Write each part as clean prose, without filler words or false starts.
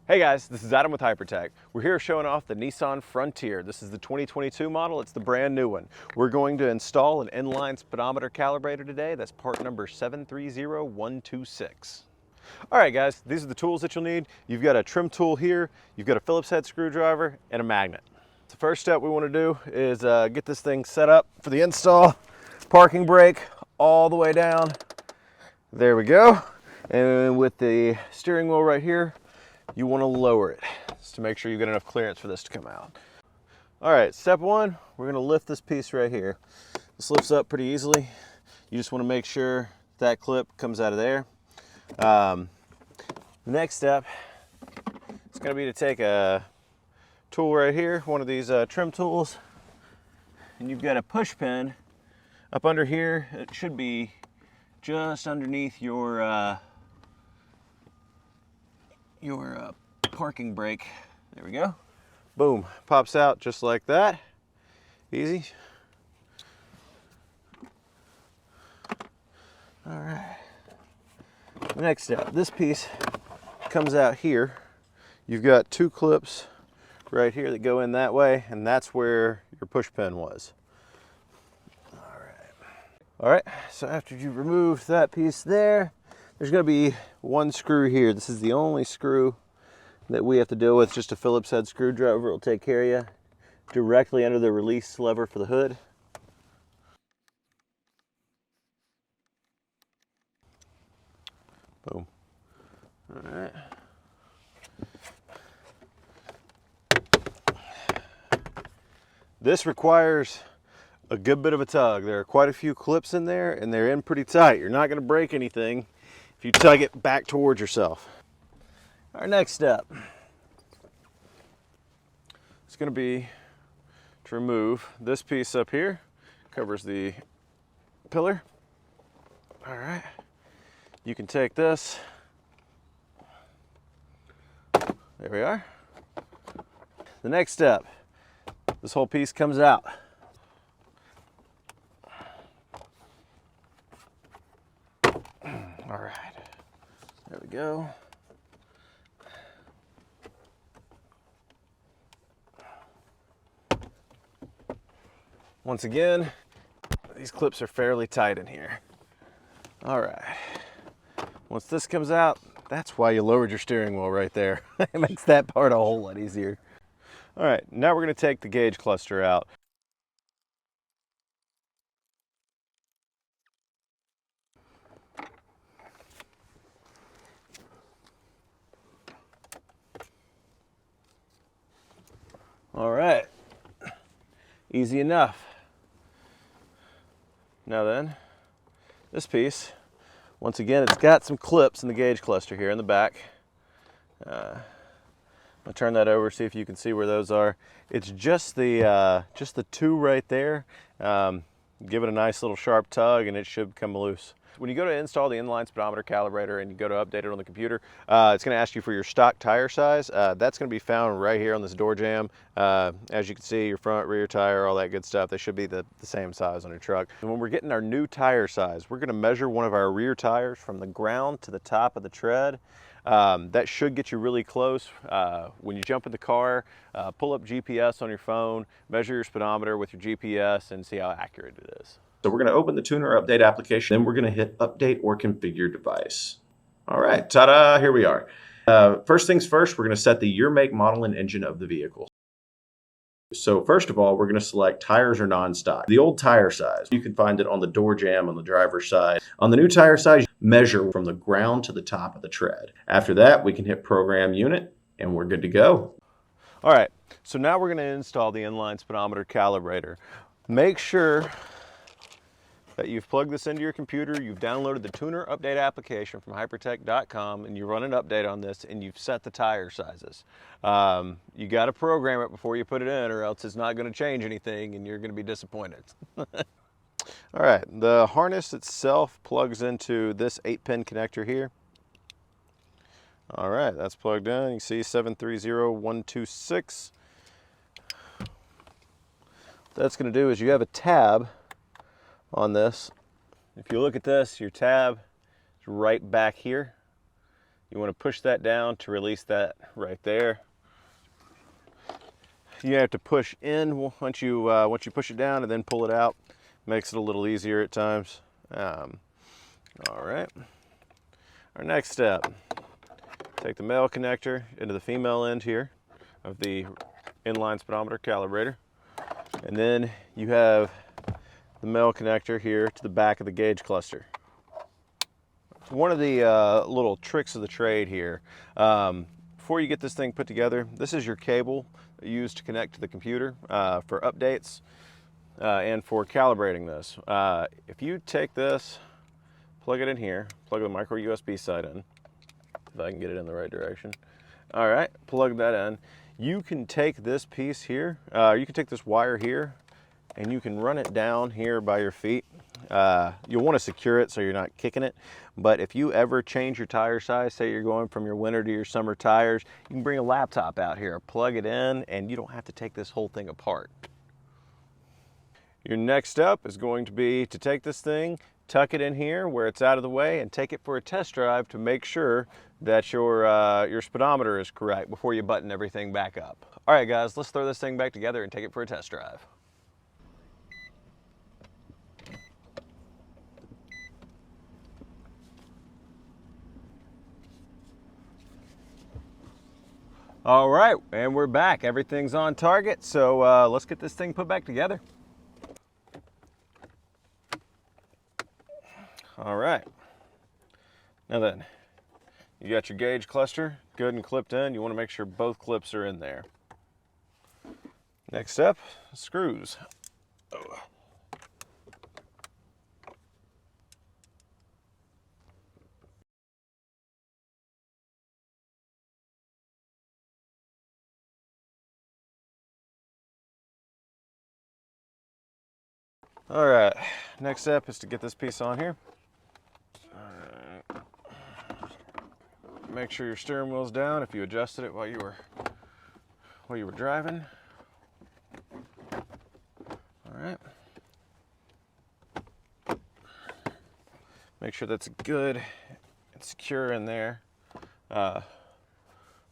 Hey guys, this is Adam with Hypertech. We're here showing off the Nissan Frontier. This is the 2022 model. It's the brand new one. We're going to install an inline speedometer calibrator today. That's part number 730126. All right guys, these are the tools that you'll need. You've got a trim tool here, you've got a Phillips head screwdriver, and a magnet. The first step we want to do is get this thing set up for the install. Parking brake all the way down. There we go. And with the steering wheel right here, you want to lower it just to make sure you get enough clearance for this to come out. All right, step one, we're going to lift this piece right here. This lifts up pretty easily. You just want to make sure that clip comes out of there. The next step is going to be to take a tool right here, one of these trim tools, and you've got a push pin up under here. It should be just underneath your parking brake. There we go. Boom, pops out just like that. Easy. All right. The next step, this piece comes out here. You've got two clips right here that go in that way, and that's where your push pin was. All right, so after you remove that piece there, there's going to be one screw here. This is the only screw that we have to deal with. Just a Phillips head screwdriver will take care of you. Directly under the release lever for the hood. Boom. All right. This requires a good bit of a tug. There are quite a few clips in there and they're in pretty tight. You're not going to break anything if you tug it back towards yourself. Our next step is going to be to remove this piece up here. Covers the pillar. All right. You can take this. There we are. The next step, this whole piece comes out. All right, there we go. Once again, these clips are fairly tight in here. All right, once this comes out, that's why you lowered your steering wheel right there. It makes that part a whole lot easier. All right, now we're gonna take the gauge cluster out. All right, easy enough. Now then, this piece, once again, it's got some clips in the gauge cluster here in the back. I'll turn that over, see if you can see where those are. It's just the two right there. Give it a nice little sharp tug and it should come loose. When you go to install the inline speedometer calibrator and you go to update it on the computer, it's going to ask you for your stock tire size. That's going to be found right here on this door jamb. As you can see, your front, rear tire, all that good stuff, they should be the same size on your truck. And when we're getting our new tire size, we're going to measure one of our rear tires from the ground to the top of the tread. That should get you really close. When you jump in the car, pull up GPS on your phone, measure your speedometer with your GPS and see how accurate it is. So we're going to open the tuner update application, then we're going to hit update or configure device. All right, ta-da, here we are. First things first, we're going to set the year, make, model, and engine of the vehicle. So first of all, we're going to select tires or non-stock. The old tire size, you can find it on the door jamb on the driver's side. On the new tire size, measure from the ground to the top of the tread. After that, we can hit program unit and we're good to go. All right, so now we're going to install the inline speedometer calibrator. Make sure that you've plugged this into your computer, you've downloaded the tuner update application from hypertech.com and you run an update on this and you've set the tire sizes. You got to program it before you put it in or else it's not going to change anything and you're going to be disappointed. All right, the harness itself plugs into this 8-pin connector here. All right, that's plugged in. You can see 730126. What that's going to do is you have a tab on this. If you look at this, your tab is right back here. You want to push that down to release that right there. You have to push in once you push it down and then pull it out. Makes it a little easier at times. All right. Our next step, take the male connector into the female end here of the inline speedometer calibrator. And then you have the male connector here to the back of the gauge cluster. One of the little tricks of the trade here, before you get this thing put together, this is your cable used to connect to the computer for updates and for calibrating this. If you take this, plug it in here, plug the micro USB side in, if I can get it in the right direction. All right, plug that in. You can take this piece here, you can take this wire here, and you can run it down here by your feet. You'll want to secure it so you're not kicking it. But if you ever change your tire size, say you're going from your winter to your summer tires, you can bring a laptop out here, plug it in, and you don't have to take this whole thing apart. Your next step is going to be to take this thing, tuck it in here where it's out of the way, and take it for a test drive to make sure that your speedometer is correct before you button everything back up. All right, guys, let's throw this thing back together and take it for a test drive. All right, and we're back. Everything's on target, so let's get this thing put back together. All right, now then, you got your gauge cluster good and clipped in. You want to make sure both clips are in there. Next step, screws. Oh. All right, next step is to get this piece on here. All right. Make sure your steering wheel's down if you adjusted it while you were driving. All right. Make sure that's good and secure in there.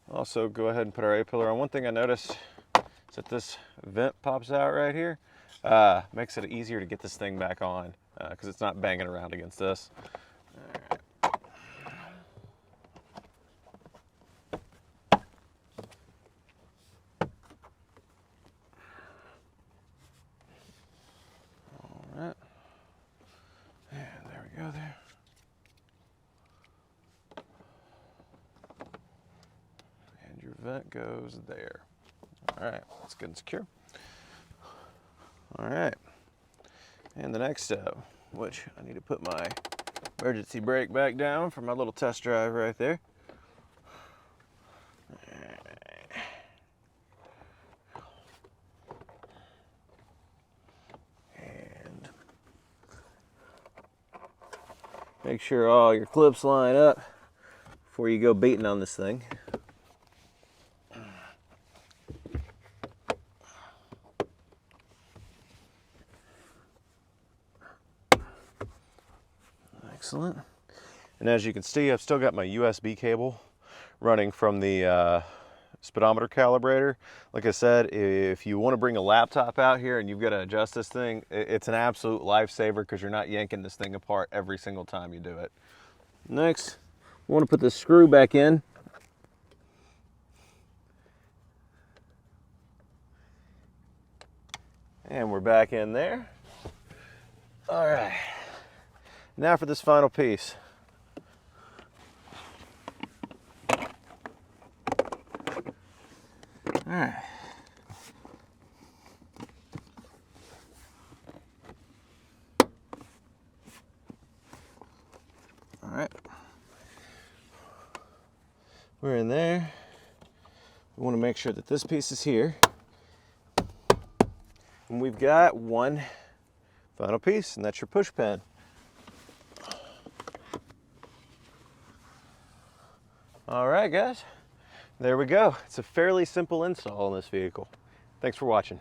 Also, go ahead and put our A-pillar on. One thing I noticed is that this vent pops out right here. Makes it easier to get this thing back on because it's not banging around against this. All right, and there we go there. And your vent goes there. All right, that's good and secure. All right, and the next step, which I need to put my emergency brake back down for my little test drive right there. And make sure all your clips line up before you go beating on this thing. Excellent. And as you can see, I've still got my USB cable running from the speedometer calibrator. Like I said, if you want to bring a laptop out here and you've got to adjust this thing, it's an absolute lifesaver because you're not yanking this thing apart every single time you do it. Next, we want to put this screw back in. And we're back in there. All right. Now for this final piece. All right. All right. We're in there. We want to make sure that this piece is here. And we've got one final piece, and that's your push pin. All right, guys, there we go. It's a fairly simple install on this vehicle. Thanks for watching.